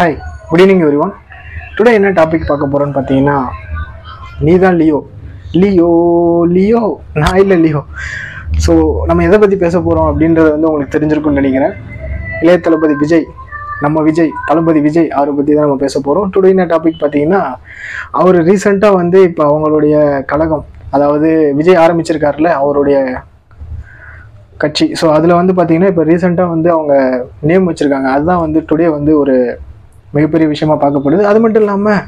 Hi, good evening every one. Today என்ன topic பார்க்க போகிறோன்னு பார்த்தீங்கன்னா, நீ தான் லியோ. லியோ லியோ நான் இல்லை லியோ. ஸோ நம்ம எதை பற்றி பேச போகிறோம் அப்படின்றது வந்து உங்களுக்கு தெரிஞ்சிருக்குன்னு நினைக்கிறேன். இளைய தளபதி விஜய், நம்ம விஜய், தளபதி விஜய் அவரை பற்றி தான் நம்ம பேச போகிறோம். டுடே என்ன டாபிக் பார்த்தீங்கன்னா, அவர் ரீசெண்டாக வந்து இப்போ அவங்களுடைய கழகம், அதாவது விஜய் ஆரம்பிச்சிருக்காருல அவருடைய கட்சி. ஸோ அதில் வந்து பார்த்தீங்கன்னா இப்போ ரீசெண்டாக வந்து அவங்க நேம் வச்சுருக்காங்க. அதுதான் வந்து டுடே வந்து ஒரு மிகப்பெரிய விஷயமா பார்க்கப்படுது. அது மட்டும் இல்லாமல்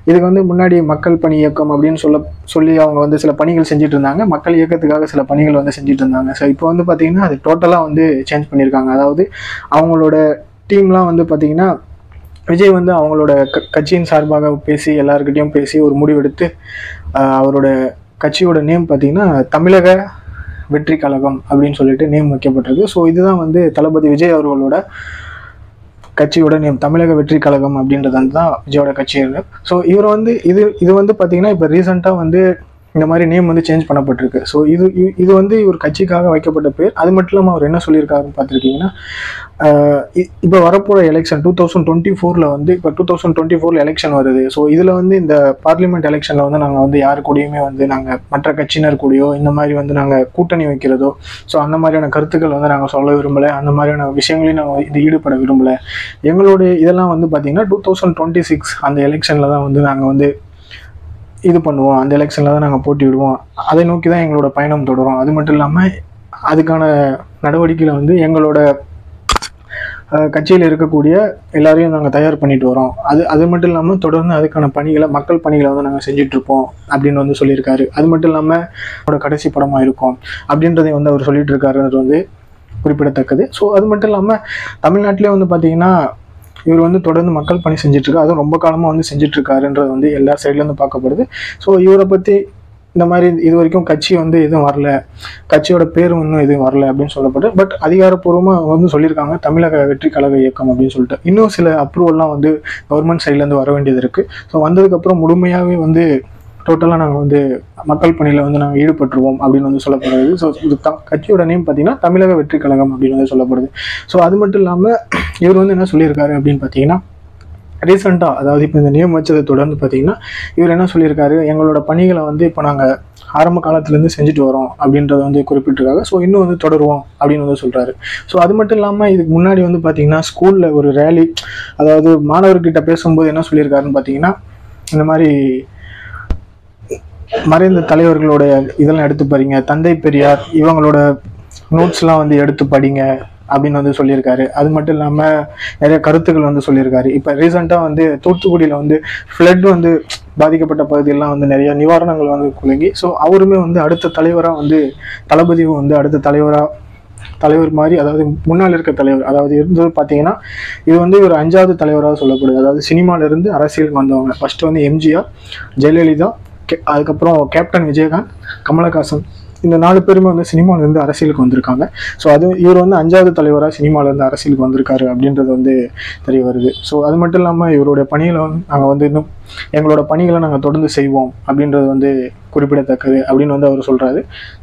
இதுக்கு வந்து முன்னாடி மக்கள் பணி இயக்கம் அப்படின்னு சொல்லி அவங்க வந்து சில பணிகள் செஞ்சுட்டு இருந்தாங்க. மக்கள் இயக்கத்துக்காக சில பணிகள் வந்து செஞ்சுட்டு இருந்தாங்க. ஸோ இப்போ வந்து பார்த்தீங்கன்னா அது டோட்டலாக வந்து சேஞ்ச் பண்ணியிருக்காங்க. அதாவது அவங்களோட டீம்லாம் வந்து பார்த்தீங்கன்னா விஜய் வந்து அவங்களோட கட்சியின் சார்பாக பேசி எல்லாருக்கிட்டையும் பேசி ஒரு முடிவெடுத்து அவரோட கட்சியோட நேம் பார்த்தீங்கன்னா தமிழக வெற்றி கழகம் அப்படின்னு சொல்லிட்டு நேம் வைக்கப்பட்டிருக்கு. ஸோ இதுதான் வந்து தளபதி விஜய் அவர்களோட கட்சியோட நேம், தமிழக வெற்றி கழகம் அப்படின்றது வந்து தான் விஜயோட கட்சி இருக்கு. ஸோ இவர் வந்து இது வந்து பார்த்தீங்கன்னா இப்போ ரீசெண்டாக வந்து இந்த மாதிரி நேம் வந்து சேஞ்ச் பண்ணப்பட்டிருக்கு. ஸோ இது வந்து இவர் கட்சிக்காக வைக்கப்பட்ட பேர். அது மட்டும் இல்லாமல் அவர் என்ன சொல்லியிருக்காருன்னு பார்த்துருக்கீங்கன்னா, இப்போ வரப்போகிற எலெக்ஷன் 2024 வந்து இப்போ 2024 எலெக்ஷன் வருது. ஸோ இதில் வந்து இந்த பார்லிமெண்ட் எலெக்ஷனில் வந்து நாங்கள் வந்து யாரு கூடயுமே வந்து நாங்கள் மற்ற கட்சியினர் கூடயோ இந்த மாதிரி வந்து நாங்கள் கூட்டணி வைக்கிறதோ ஸோ அந்த மாதிரியான கருத்துக்கள் வந்து நாங்கள் சொல்ல விரும்பலை. அந்த மாதிரியான விஷயங்களையும் நாங்கள் இது ஈடுபட விரும்பலை. எங்களுடைய இதெல்லாம் வந்து பார்த்திங்கன்னா 2026 அந்த எலெக்ஷனில் தான் வந்து நாங்கள் வந்து இது பண்ணுவோம். அந்த எலெக்ஷனில் தான் நாங்கள் போட்டிவிடுவோம். அதை நோக்கி தான் எங்களோட பயணம் தொடரும். அது மட்டும் இல்லாமல் அதுக்கான நடவடிக்கையில் வந்து எங்களோட கட்சியில் இருக்கக்கூடிய எல்லாரையும் நாங்கள் தயார் பண்ணிட்டு வரோம். அது மட்டும் இல்லாமல் தொடர்ந்து அதுக்கான பணிகளை, மக்கள் பணிகளை வந்து நாங்கள் செஞ்சிட்ருப்போம் அப்படின்னு வந்து சொல்லியிருக்காரு. அது மட்டும் இல்லாமல் அவரோட கடைசி படமாக இருக்கும் அப்படின்றதை வந்து அவர் சொல்லிட்டு இருக்காருன்றது வந்து குறிப்பிடத்தக்கது. ஸோ அது மட்டும் இல்லாமல் தமிழ்நாட்டிலே வந்து பார்த்திங்கன்னா இவர் வந்து தொடர்ந்து மக்கள் பணி செஞ்சிட்ருக்காரு. அதுவும் ரொம்ப காலமாக வந்து செஞ்சிட்ருக்காருன்றது வந்து எல்லா சைட்லேருந்து பார்க்கப்படுது. ஸோ இவரை பற்றி இந்த மாதிரி இது வரைக்கும் கட்சி வந்து எதுவும் வரல, கட்சியோட பேரும் இன்னும் எதுவும் வரல அப்படின்னு சொல்லப்பட்டு, பட் அதிகாரப்பூர்வமாக வந்து சொல்லியிருக்காங்க தமிழக வெற்றி கழக இயக்கம் அப்படின்னு சொல்லிட்டு. இன்னும் சில அப்ரூவல்லாம் வந்து கவர்மெண்ட் சைட்லேருந்து வர வேண்டியது இருக்குது. ஸோ வந்ததுக்கப்புறம் முழுமையாகவே வந்து டோட்டலாக நாங்கள் வந்து மக்கள் பணியில் வந்து நாங்கள் ஈடுபட்டுருவோம் அப்படின்னு வந்து சொல்லப்படுது. ஸோ இது கட்சியோட நேம் பார்த்தீங்கன்னா தமிழக வெற்றி கழகம் அப்படின்னு வந்து சொல்லப்படுது. ஸோ அது மட்டும் இல்லாமல் இவர் வந்து என்ன சொல்லியிருக்காரு அப்படின்னு பார்த்தீங்கன்னா, ரீசெண்டாக அதாவது இப்போ இந்த நேம் வச்சதை தொடர்ந்து பார்த்தீங்கன்னா இவர் என்ன சொல்லியிருக்காரு, எங்களோட பணிகளை வந்து இப்போ நாங்கள் ஆரம்ப காலத்துலேருந்து செஞ்சுட்டு வரோம் அப்படின்றத வந்து குறிப்பிட்டிருக்காங்க. ஸோ இன்னும் வந்து தொடருவோம் அப்படின்னு வந்து சொல்கிறாரு. ஸோ அது மட்டும் இல்லாமல் இதுக்கு முன்னாடி வந்து பார்த்தீங்கன்னா ஸ்கூலில் ஒரு ரேலி, அதாவது மாணவர்கிட்ட பேசும்போது என்ன சொல்லியிருக்காருன்னு பார்த்தீங்கன்னா, இந்த மாதிரி மறைந்த தலைவர்களோட இதெல்லாம் எடுத்து படிங்க, தந்தை பெரியார் இவங்களோட நோட்ஸ்லாம் வந்து எடுத்து படிங்க அப்படின்னு வந்து சொல்லியிருக்காரு. அது மட்டும் இல்லாமல் நிறைய கருத்துக்கள் வந்து சொல்லியிருக்காரு. இப்போ ரீசெண்டாக வந்து தூத்துக்குடியில் வந்து ஃப்ளட் வந்து பாதிக்கப்பட்ட பகுதியெல்லாம் வந்து நிறைய நிவாரணங்கள் வந்து குலுங்கி, ஸோ அவருமே வந்து அடுத்த தலைவராக வந்து தளபதியும் வந்து அடுத்த தலைவர் மாதிரி, அதாவது முன்னால் இருக்க தலைவர், அதாவது இருந்தது பார்த்தீங்கன்னா இது வந்து ஒரு 5வது தலைவராக சொல்லப்படுது. அதாவது சினிமாவிலிருந்து அரசியலுக்கு வந்தவங்க. ஃபர்ஸ்ட் வந்து எம்ஜிஆர், ஜெயலலிதா, அதுக்கப்புறம் கேப்டன் விஜயகாந்த், கமலஹாசன், இந்த 4 பேருமே வந்து சினிமாவிலேருந்து அரசியலுக்கு வந்திருக்காங்க. ஸோ அது இவர் வந்து 5வது தலைவராக சினிமாவிலேருந்து அரசியலுக்கு வந்திருக்காரு அப்படின்றது வந்து தெரிய வருது. ஸோ அது மட்டும் இல்லாமல் இவருடைய பணிகளை வந்து நாங்கள் வந்து இன்னும் எங்களோட பணிகளை நாங்கள் தொடர்ந்து செய்வோம் அப்படின்றது வந்து குறிப்பிடத்தக்கது அப்படின்னு வந்து அவர் சொல்கிறாரு.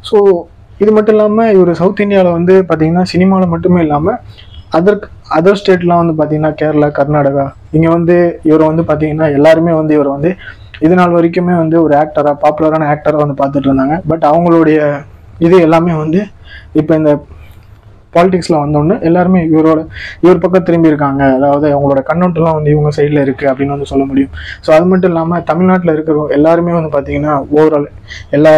ஸோ இது மட்டும் இல்லாமல் இவர் சவுத் இந்தியாவில் வந்து பார்த்திங்கன்னா சினிமாவில் மட்டுமே இல்லாமல் அதர் ஸ்டேட்லாம் வந்து பார்த்திங்கன்னா கேரளா, கர்நாடகா, இங்கே வந்து இவர் வந்து பார்த்திங்கன்னா எல்லாருமே வந்து இவர் வந்து இது நாள் வரைக்குமே வந்து ஒரு ஆக்டராக, பாப்புலரான ஆக்டராக வந்து பார்த்துட்டு இருந்தாங்க. பட் அவங்களுடைய இது எல்லாமே வந்து இப்போ இந்த பாலிடிக்ஸில் வந்தோடனே எல்லாருமே இவர் பக்கம் திரும்பி இருக்காங்க. அதாவது அவங்களோட கண்ணோட்டம்லாம் வந்து இவங்க சைடில் இருக்குது அப்படின்னு வந்து சொல்ல முடியும். ஸோ அது மட்டும் இல்லாமல் தமிழ்நாட்டில் இருக்கிறவங்க எல்லாருமே வந்து பார்த்திங்கன்னா ஓவரால் எல்லா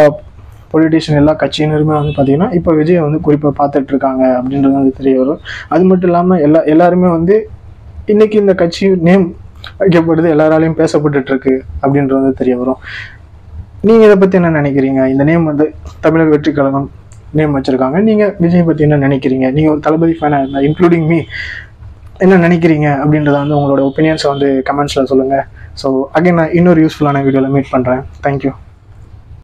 பொலிட்டிஷியன், எல்லா கட்சியினருமே வந்து பார்த்திங்கன்னா இப்போ விஜயை வந்து குறிப்பாக பார்த்துட்டு இருக்காங்க அப்படின்றது வந்து தெரிய வரும். அது மட்டும் இல்லாமல் எல்லாருமே வந்து இன்றைக்கி இந்த கட்சி நேம் வைக்கப்படுது, எல்லாராலையும் பேசப்பட்டு இருக்கு அப்படின்றது வந்து தெரிய வரும். நீங்கள் இதை பற்றி என்ன நினைக்கிறீங்க? இந்த நேம் வந்து தமிழக வெற்றி கழகம் நேம் வச்சுருக்காங்க. நீங்கள் விஜய் பற்றி என்ன நினைக்கிறீங்க? நீங்கள் ஒரு தளபதி ஃபேனாக இருந்தால் இன்க்ளூடிங் மீ என்ன நினைக்கிறீங்க அப்படின்றத வந்து உங்களோட ஒப்பீனியன்ஸை வந்து கமெண்ட்ஸில் சொல்லுங்கள். ஸோ அகைன் நான் இன்னொரு யூஸ்ஃபுல்லான வீடியோவில் மீட் பண்ணுறேன். தேங்க்யூ.